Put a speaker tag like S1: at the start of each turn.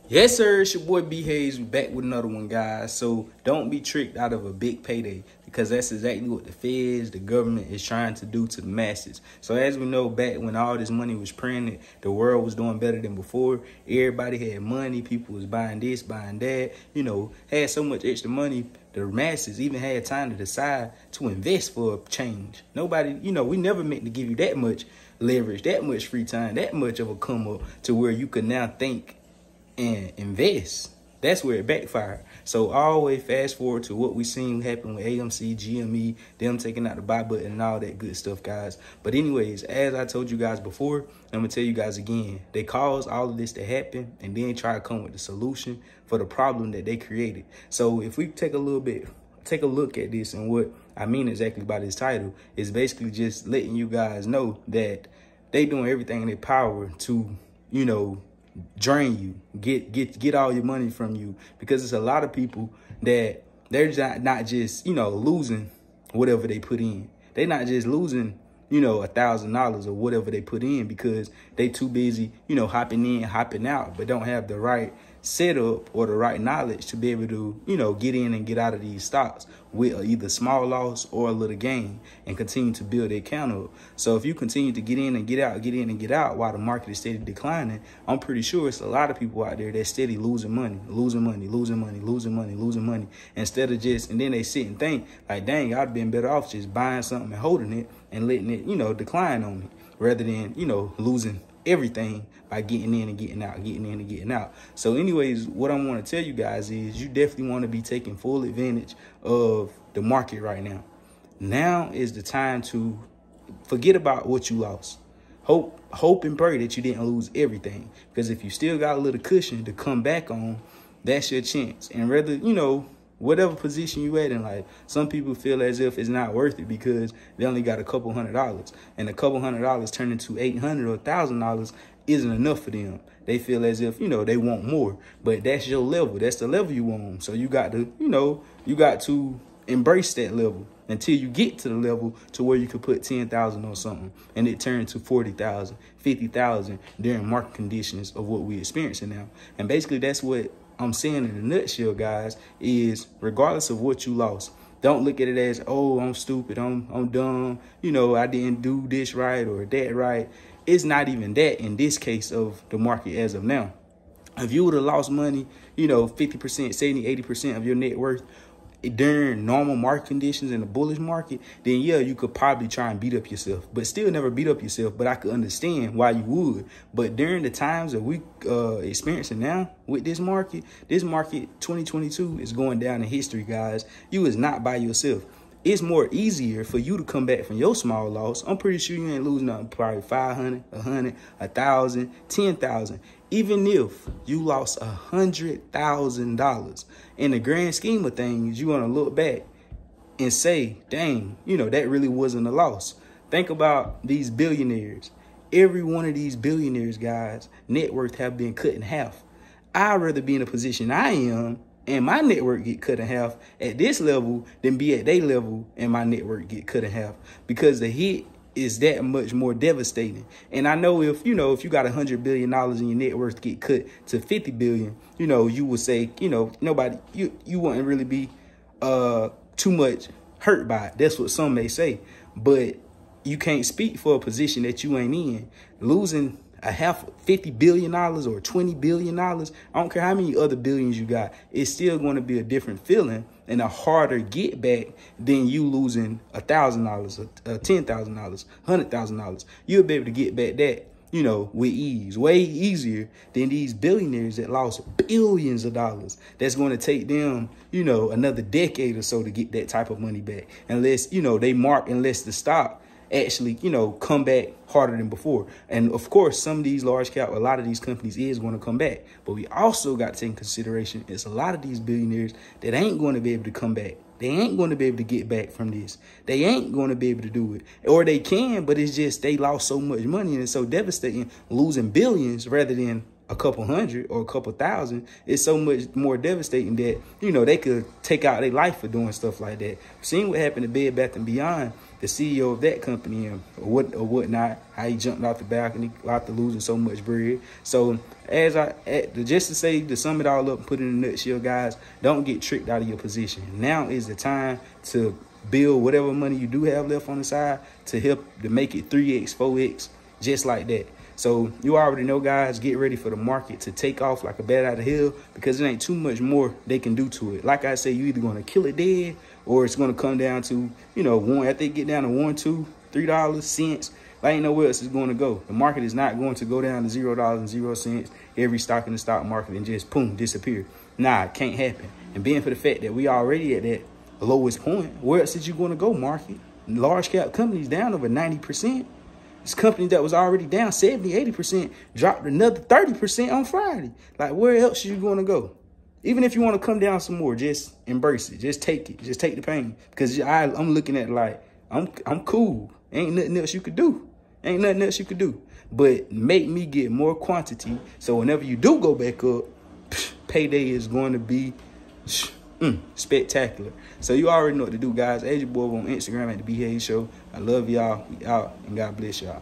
S1: Yes, sir. It's your boy B Hayes. We back with another one, guys. So don't be tricked out of a big payday because that's exactly what the feds, the government is trying to do to the masses. So as we know, back when all this money was printed, the world was doing better than before. Everybody had money. People was buying this, buying that. Had so much extra money. The masses even had time to decide to invest for a change. Nobody, we never meant to give you that much leverage, that much free time, that much of a come up to where you could now think and invest. That's where it backfired. So always fast forward to what we seen happen with AMC, GME, them taking out the buy button and all that good stuff, guys. But anyways, as I told you guys before, I'm gonna tell you guys again, they caused all of this to happen and then try to come with the solution for the problem that they created. So if we take a look at this, and what I mean exactly by this title is basically just letting you guys know that they doing everything in their power to, drain you, get all your money from you, because it's a lot of people that they're not just losing whatever they put in. They're not just losing $1,000 or whatever they put in because they too busy hopping in, hopping out, but don't have the right setup or the right knowledge to be able to get in and get out of these stocks with either small loss or a little gain and continue to build their account up. So if you continue to get in and get out, get in and get out while the market is steady declining, I'm pretty sure it's a lot of people out there that's steady losing money, instead of just, and then they sit and think like, dang, I'd been better off just buying something and holding it and letting it decline on me rather than losing everything by getting in and getting out. So anyways, what I want to tell you guys is you definitely want to be taking full advantage of the market right now. Now is the time to forget about what you lost. Hope and pray that you didn't lose everything, because if you still got a little cushion to come back on, that's your chance. And rather, whatever position you at in life, some people feel as if it's not worth it because they only got a couple $100, and a couple $100 turned into $800 or $1,000 isn't enough for them. They feel as if they want more, but that's your level. That's the level you want. So you got to embrace that level until you get to the level to where you could put 10,000 on something and it turned to 40,000, 50,000 during market conditions of what we're experiencing now. And basically that's what I'm saying in a nutshell, guys, is regardless of what you lost, don't look at it as, oh, I'm stupid, I'm dumb, I didn't do this right or that right. It's not even that in this case of the market as of now. If you would have lost money, 50%, 70, 80% of your net worth during normal market conditions in the bullish market, then yeah, you could probably try and beat up yourself, but still never beat up yourself. But I could understand why you would. But during the times that we experiencing now with this market 2022 is going down in history, guys. You is not by yourself. It's more easier for you to come back from your small loss. I'm pretty sure you ain't losing nothing, probably 500, 100, 1,000, 10,000. Even if you lost $100,000, in the grand scheme of things, you're gonna look back and say, dang, that really wasn't a loss. Think about these billionaires. Every one of these billionaires, guys, net worth have been cut in half. I'd rather be in a position I am and my network get cut in half at this level than be at their level and my network get cut in half, because the hit is that much more devastating. And I know if you got $100 billion and your net worth get cut to 50 billion, you would say, nobody, you wouldn't really be too much hurt by it. That's what some may say, but you can't speak for a position that you ain't in. Losing a half $50 billion or $20 billion, I don't care how many other billions you got, it's still going to be a different feeling and a harder get back than you losing $1,000, $10,000, $100,000. You'll be able to get back that, with ease, way easier than these billionaires that lost billions of dollars. That's going to take them, another decade or so to get that type of money back, unless, unless the stock actually, come back harder than before. And of course, some of these large cap, a lot of these companies is going to come back. But we also got to take in consideration it's a lot of these billionaires that ain't going to be able to come back. They ain't going to be able to get back from this. They ain't going to be able to do it. Or they can, but it's just they lost so much money and it's so devastating. Losing billions rather than a couple hundred or a couple thousand is so much more devastating that, they could take out their life for doing stuff like that. Seeing what happened to Bed Bath & Beyond, the CEO of that company or whatnot, how he jumped off the balcony after losing so much bread. So just to say, to sum it all up and put it in a nutshell, guys, don't get tricked out of your position. Now is the time to build whatever money you do have left on the side to help to make it 3x, 4x, just like that. So you already know, guys, get ready for the market to take off like a bat out of hell, because there ain't too much more they can do to it. Like I say, you either going to kill it dead, or it's going to come down to, you know, after they get down to $1, $2, $3 cents, there ain't nowhere else it's going to go. The market is not going to go down to $0.00 every stock in the stock market and just boom, disappear. Nah, it can't happen. And being for the fact that we already at that lowest point, where else is you going to go, market? Large cap companies down over 90%. This company that was already down 70, 80% dropped another 30% on Friday. Like, where else are you going to go? Even if you want to come down some more, just embrace it. Just take it. Just take the pain. Because I'm looking at it like, I'm cool. Ain't nothing else you could do. Ain't nothing else you could do. But make me get more quantity, so whenever you do go back up, payday is going to be spectacular. So you already know what to do, guys. Add your boy on Instagram at The B Hayes Show. I love y'all. We out, and God bless y'all.